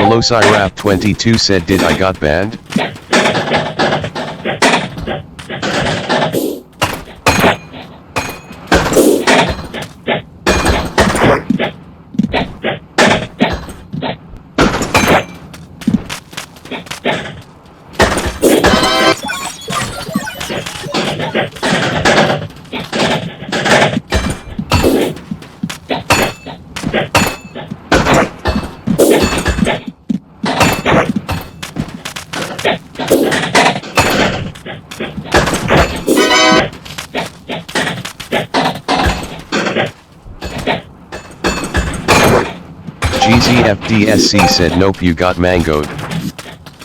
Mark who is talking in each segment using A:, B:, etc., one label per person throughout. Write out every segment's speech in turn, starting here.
A: Velocirap22 said, did I got banned? GZFDSC said, nope, you got mangoed.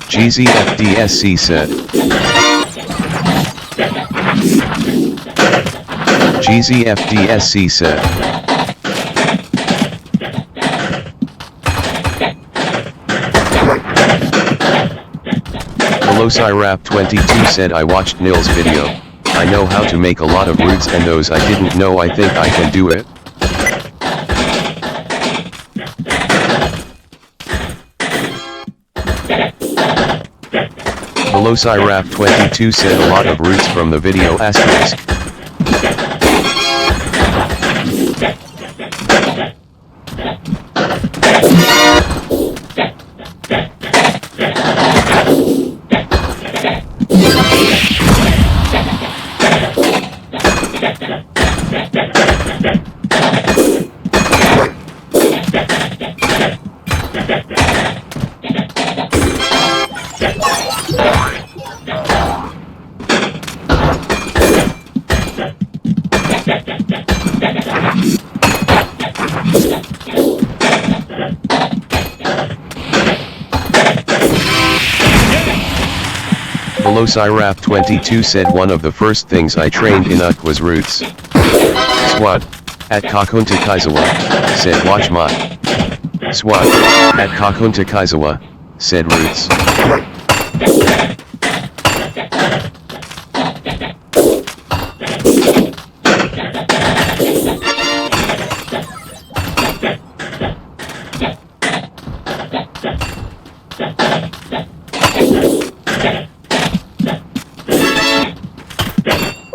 A: GZFDSC said. GZFDSC said. Velocirap22 said, I watched Nil's video. I know how to make a lot of roots and those I didn't know. I think I can do it. Velocirap22 said, a lot of roots from the video asterisk. Velocirap22 said, one of the first things I trained in UT was roots. Swat. At Kakunta Kaizawa, said watch my. Swat. At Kakunta Kaizawa, said roots.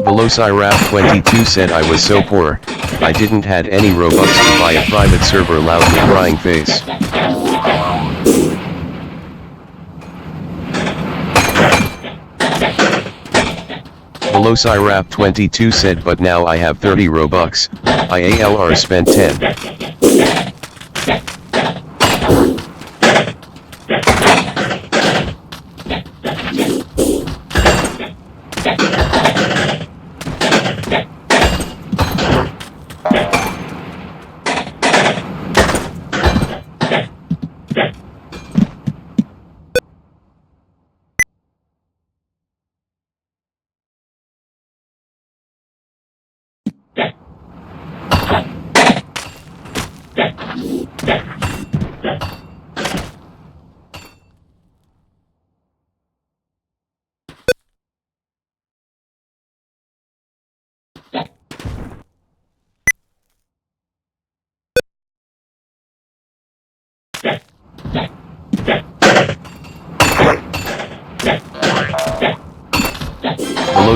A: Velocirap22 said, I was so poor, I didn't had any Robux to buy a private server. Loudly crying face. Velocirap22 said, but now I have 30 Robux, IALR spent 10.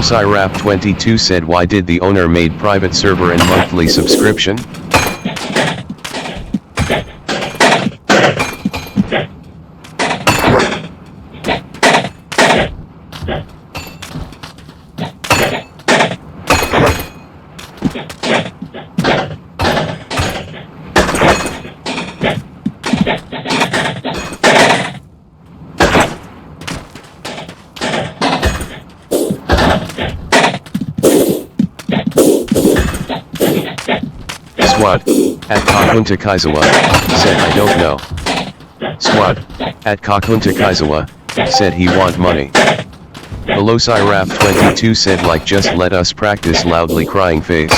A: Velocirap22 said, why did the owner made private server and monthly subscription? Swat. At Kakunta Kaizawa, said I don't know. Swat. At Kakunta Kaizawa, said he want money. Velocirap22 said, like, just let us practice. Loudly crying face.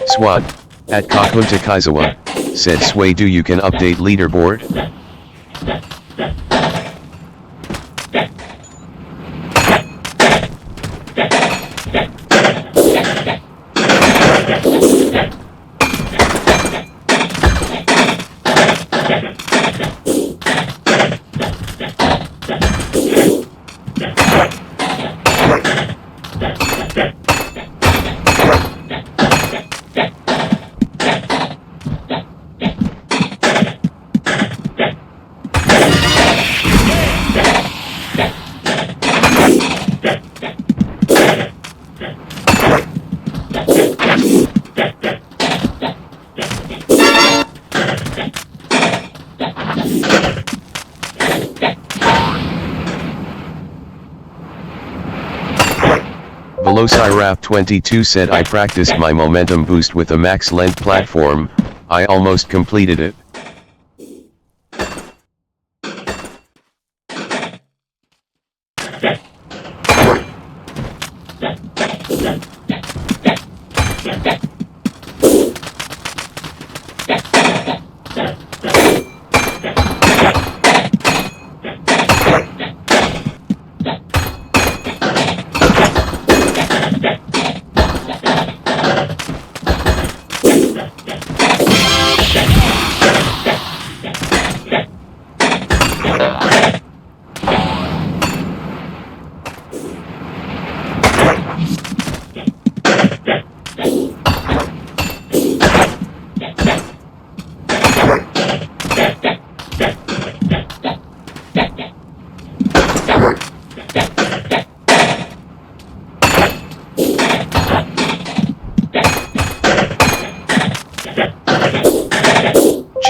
A: SWAT, at Kakunta Kaizawa, said Sway, do you can update leaderboard? Velocirap22 said, I practiced my momentum boost with a max length platform, I almost completed it.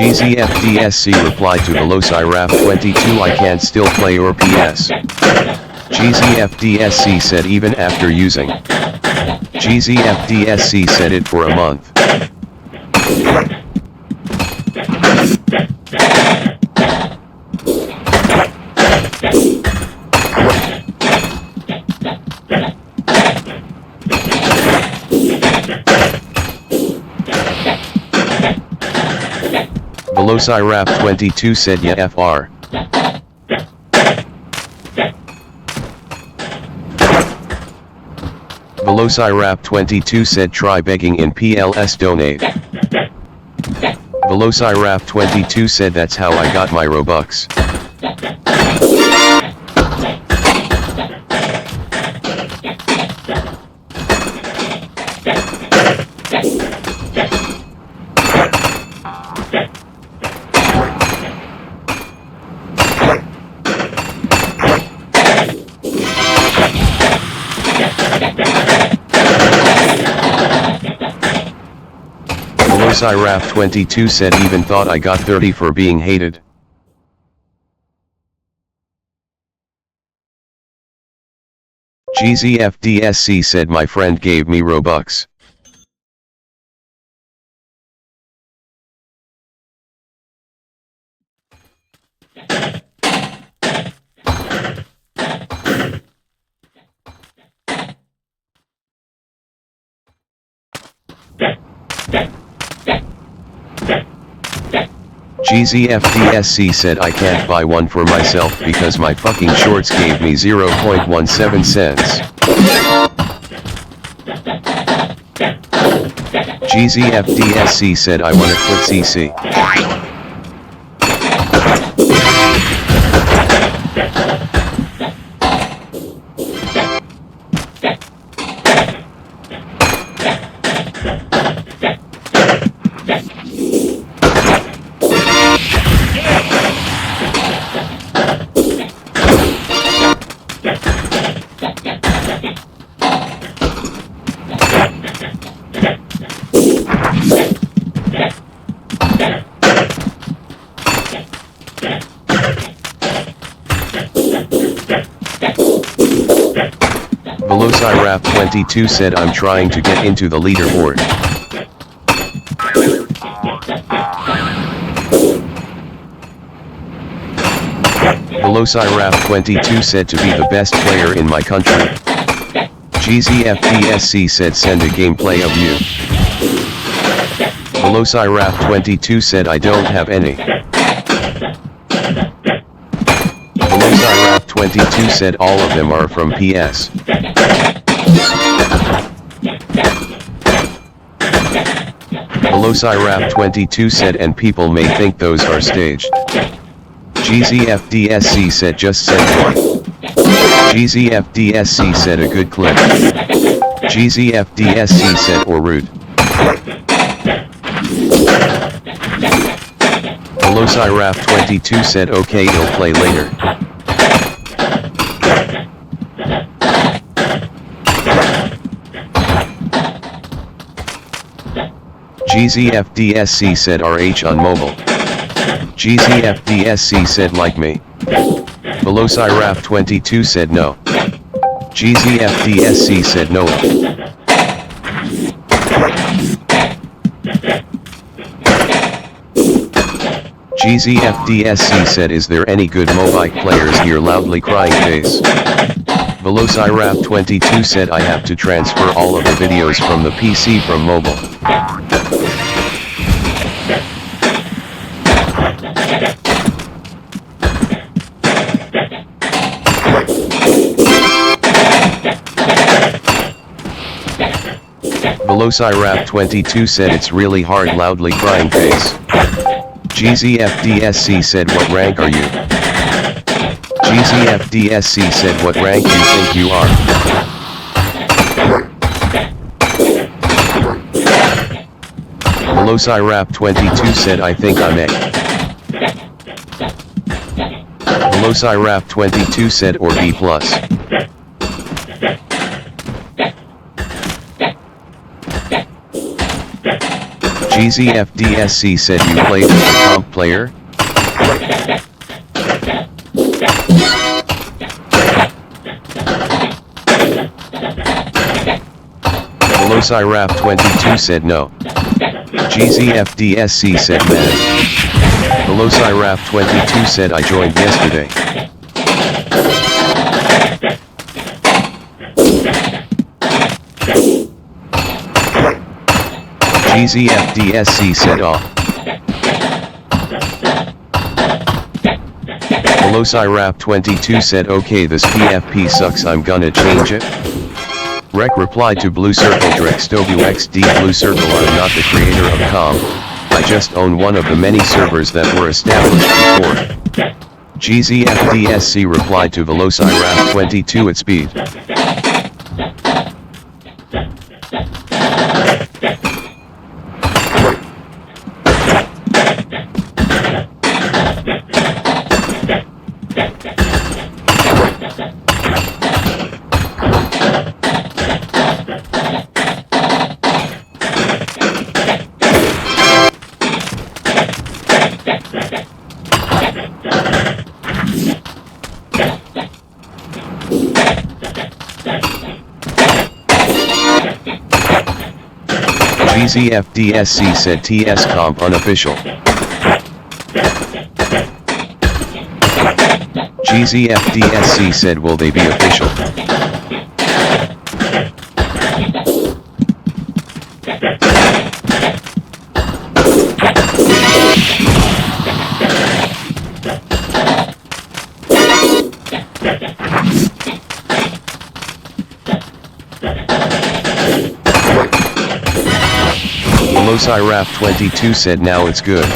A: GZFDSC replied to Velocirap22, I can't still play or PS. GZFDSC said even after using. GZFDSC said it for a month. Velocirap22 said yeah FR. Velocirap22 said try begging in PLS donate. Velocirap22 said that's how I got my Robux. Velocirap22 said even thought I got 30 for being hated. GZFDSC said my friend gave me Robux. GZFDSC said I can't buy one for myself because my fucking shorts gave me 0.17 cents. GZFDSC said I wanna quit CC. Velocirap22 said I'm trying to get into the leaderboard. VelociRap22 said to be the best player in my country. GZFDSC said send a gameplay of you. VelociRap22 said I don't have any. VelociRap22 said all of them are from PS. VelociRap22 said and people may think those are staged. GZFDSC said just send one. GZFDSC said a good clip. GZFDSC said or root. VelociRap22 said okay, he'll play later. GZFDSC said RH on mobile. GZFDSC said like me. VelociRap22 said no. GZFDSC said no. GZFDSC said is there any good Mobike players here, loudly crying face. VelociRap22 said I have to transfer all of the videos from the PC from mobile. VelociRap22 said it's really hard, loudly crying face. GZFDSC said what rank are you? GZFDSC said what rank you think you are? VelociRap22 said I think I'm A. VelociRap22 said or B+. GZFDSC said you played as a comp player? VelociRap22 said no. GZFDSC said man. VelociRap22 said I joined yesterday. GZFDSC said off. VelociRap22 said okay, this PFP sucks, I'm gonna change it. Rec replied to Blue Circle DrexWXD Blue Circle, I'm not the creator of COM, I just own one of the many servers that were established before. GZFDSC replied to VelociRap22 at speed. GZFDSC said TS Comp unofficial. GZFDSC said will they be official? VelociRap22 said now it's good.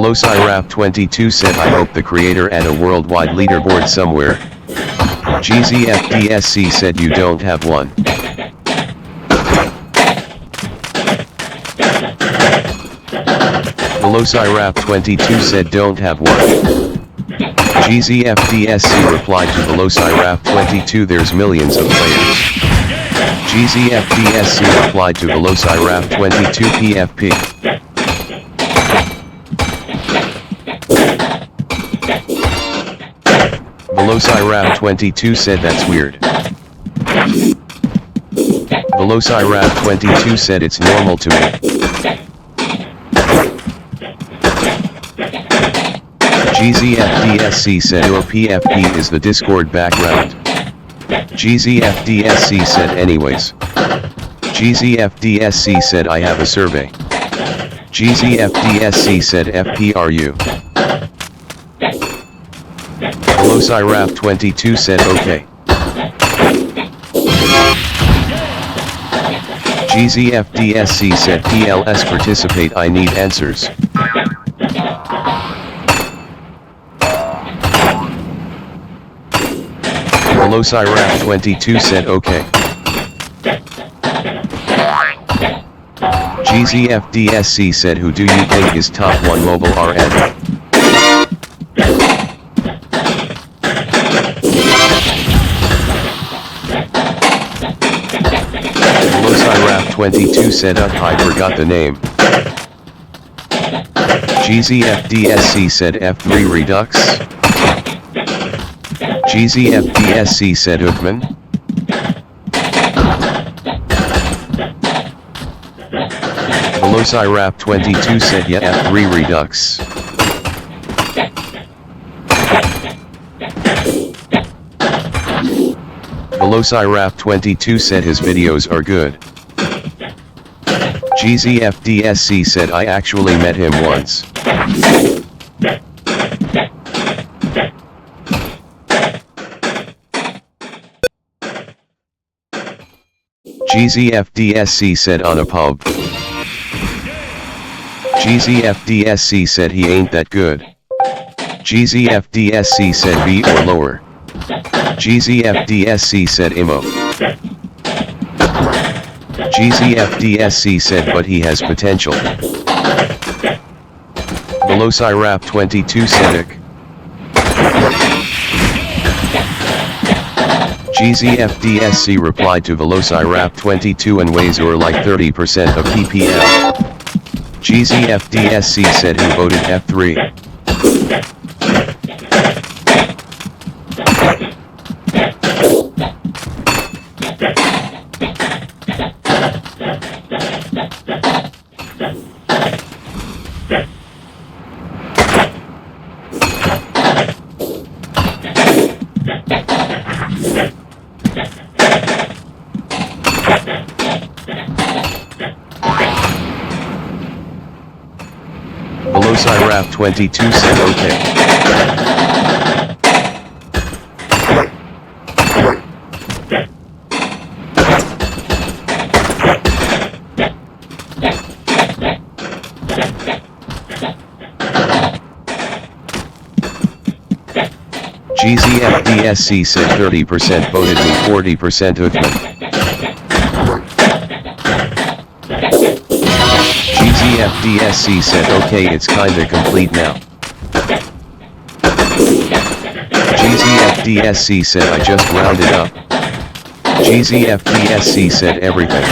A: Velocirap22 said I hope the creator at a worldwide leaderboard somewhere. GZFDSC said you don't have one. Velocirap22 said don't have one. GZFDSC replied to Velocirap22 there's millions of players. GZFDSC replied to Velocirap22 PFP. Velocirap22 said that's weird. Velocirap22 said it's normal to me. GZFDSC said your PFP is the Discord background. GZFDSC said anyways. GZFDSC said I have a survey. GZFDSC said FPRU. Velocirap22 said okay. GZFDSC said PLS participate I need answers. Velocirap22 said okay. GZFDSC said who do you think is top 1 mobile RN? Velocirap22 said I forgot the name. GZFDSC said F3 Redux. GZFDSC said Ukman. Velocirap22 said yeah F3 Redux. Velocirap22 said his videos are good. GZFDSC said I actually met him once. GZFDSC said on a pub. GZFDSC said he ain't that good. GZFDSC said B or lower. GZFDSC said IMO. GZFDSC said but he has potential. Velocirap22 said ik. GZFDSC replied to Velocirap22 and weighs or like 30% of PPL. GZFDSC said he voted F3. Velocirap22 said okay. GZFDSC said 30% voted me 40% Ukman. GZFDSC said okay it's kinda complete now. GZFDSC said I just rounded up. GZFDSC said everything.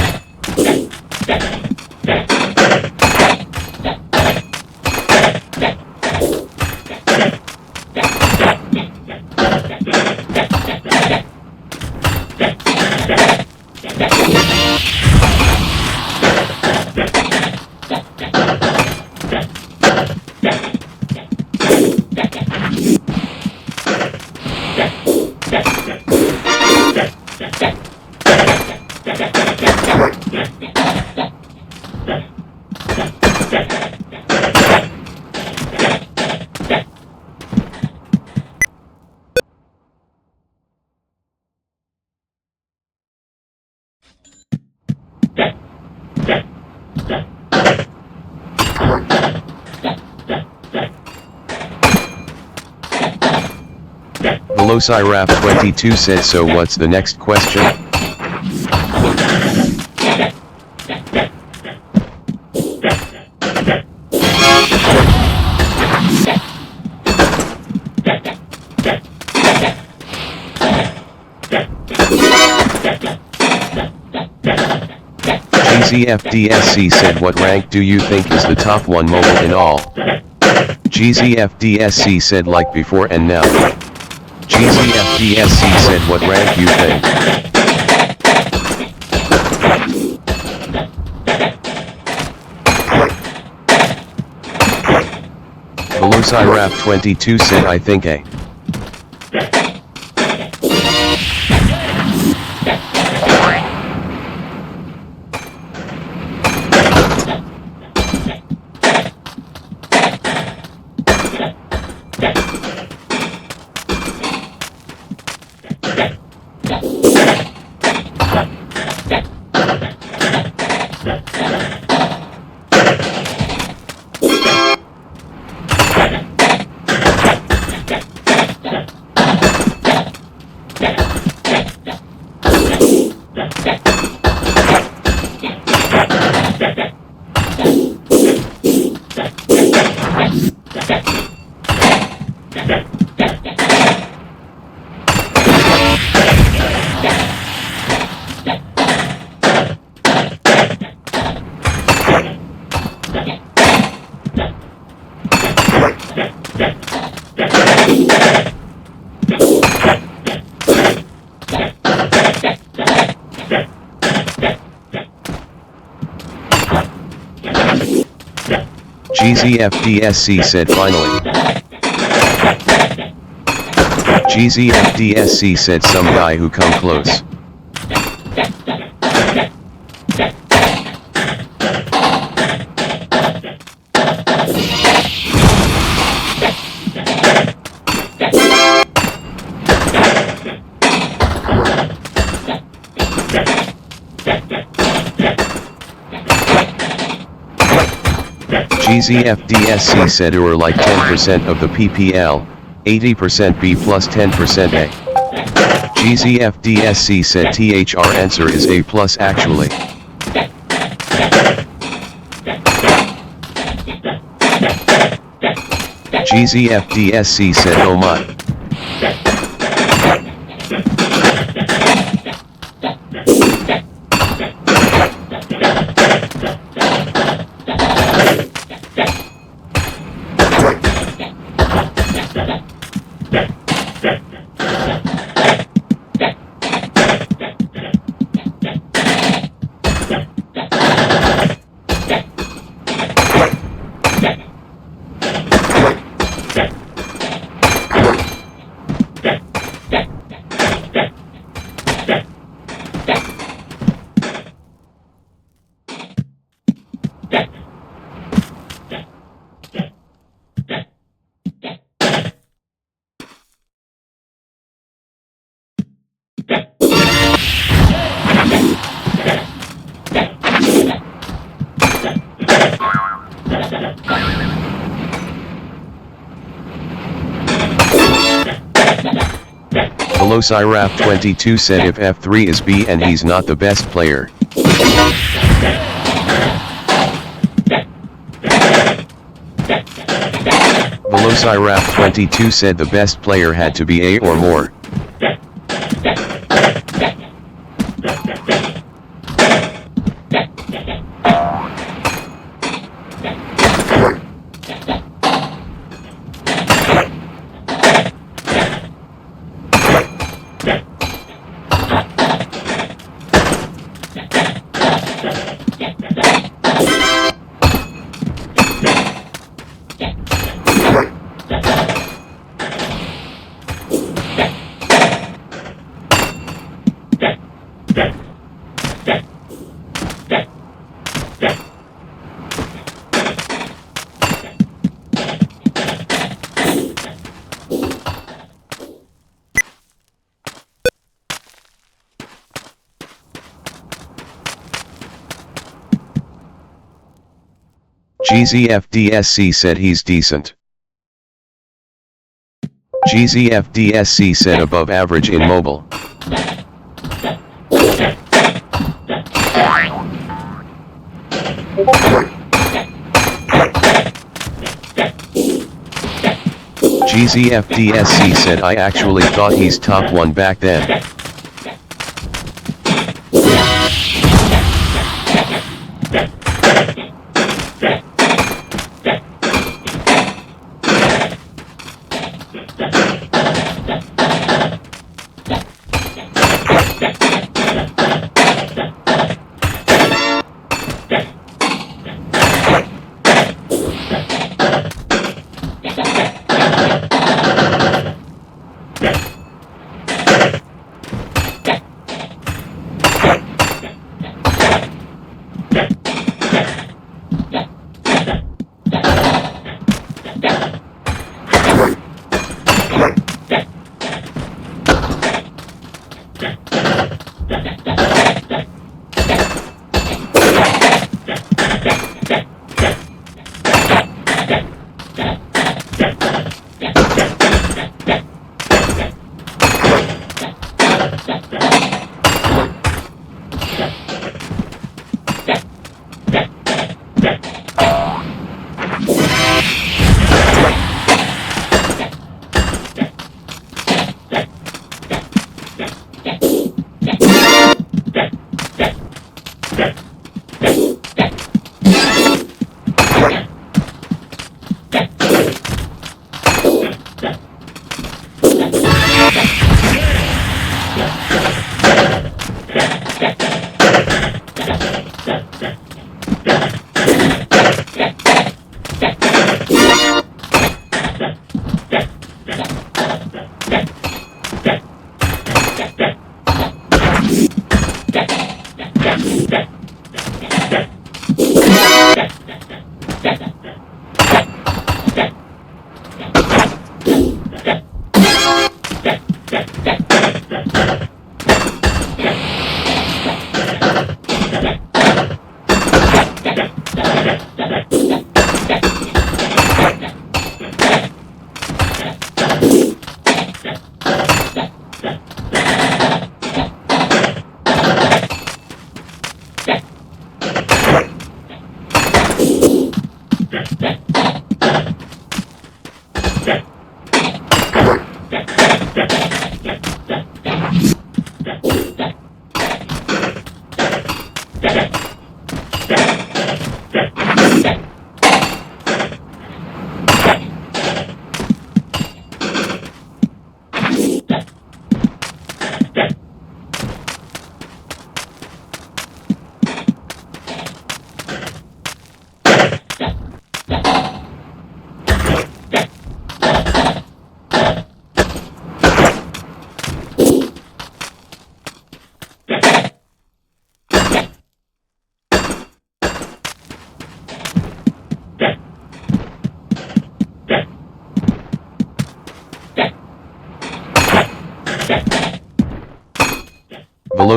A: Velociraptor22 said, so what's the next question? GZFDSC said, what rank do you think is the top one mobile in all? GZFDSC said, like before and now. GZFDSC said, what rank you think? Velociraptor22 said, I think A. GZFDSC said, finally. GZFDSC said, some guy who come close. GZFDSC said, or like 10% of the PPL, 80% B plus 10% A. GZFDSC said, THR answer is A plus actually. GZFDSC said, oh my. Velociraptor22 said, if F3 is B and he's not the best player. Velociraptor22 said the best player had to be A or more. GZFDSC said he's decent. GZFDSC said above average in mobile. GZFDSC said I actually thought he's top 1 back then.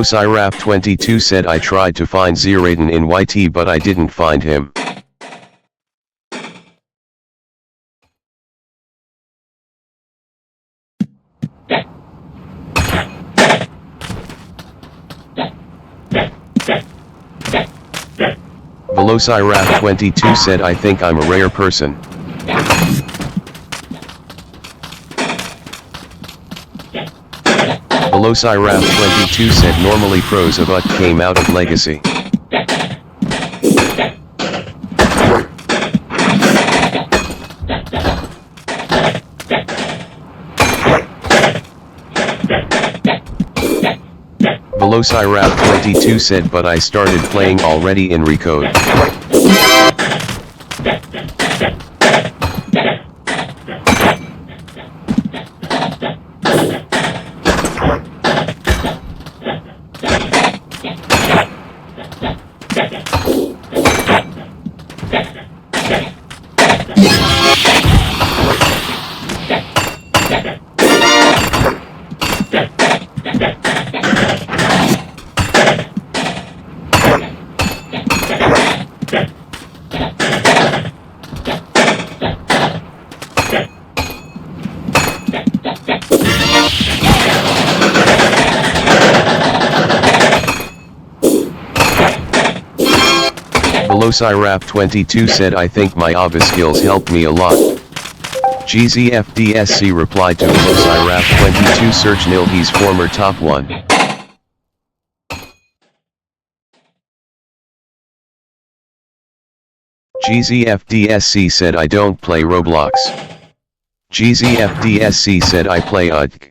A: VelociRap22 said I tried to find Zeraden in YT but I didn't find him. VelociRap22 said I think I'm a rare person. VelociRap22 said normally pros of UT came out of Legacy. VelociRap22 said but I started playing already in recode. VelociRap22 said I think my ABA skills helped me a lot. GZFDSC replied to VelociRap22 search nil he's former top 1. GZFDSC said I don't play Roblox. GZFDSC said I play UDK.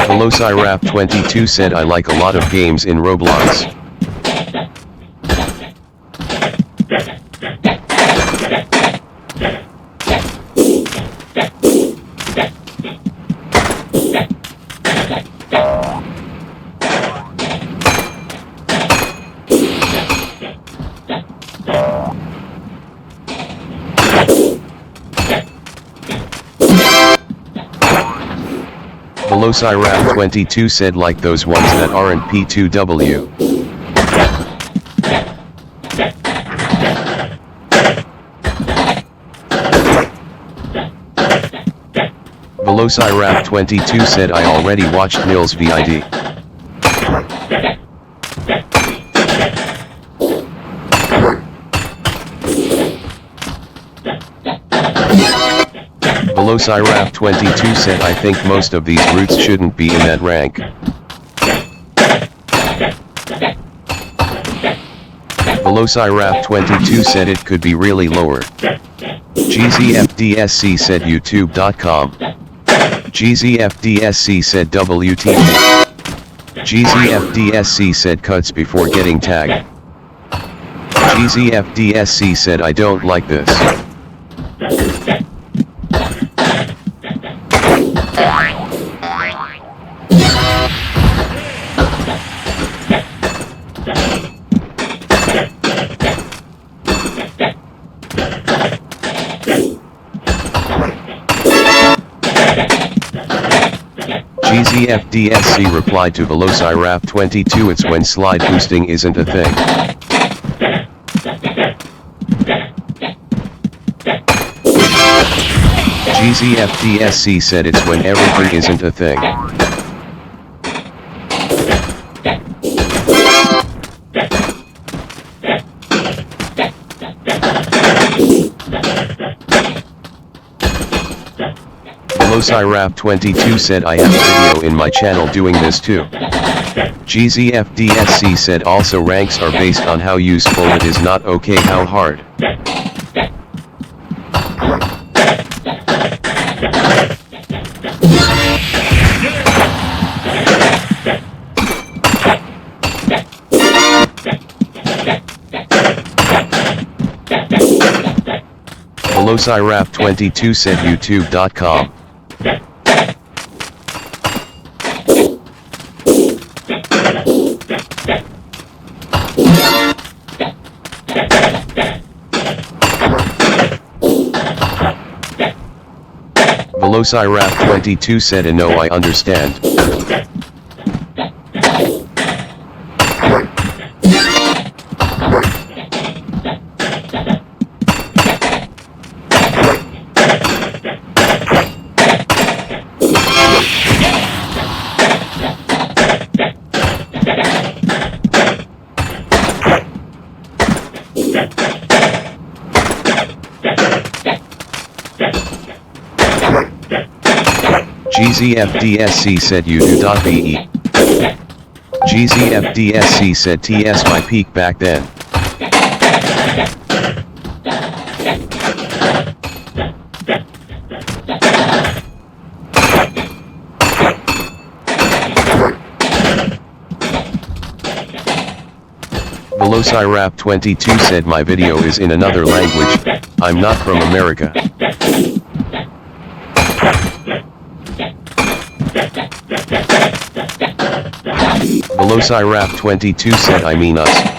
A: VelociRap22 said I like a lot of games in Roblox. VelociRap22 said like those ones that aren't P2W. VelociRap22 said I already watched Nils VID. VelociRap22 said I think most of these routes shouldn't be in that rank. VelociRap22 said it could be really lower. GZFDSC said YouTube.com. GZFDSC said WTP. GZFDSC said cuts before getting tagged. GZFDSC said I don't like this. GZFDSC replied to VelociRap22 it's when slide boosting isn't a thing. GZFDSC said it's when everything isn't a thing. VelociRap22 said I have a video in my channel doing this too. GZFDSC said also ranks are based on how useful it is, not okay how hard. VelociRap22 said YouTube.com. VelociRap22 said no I understand. GZFDSC said udo.be. GZFDSC said TS my peak back then. VelociRap22 said my video is in another language, I'm not from America. VelociRap22 said I mean us.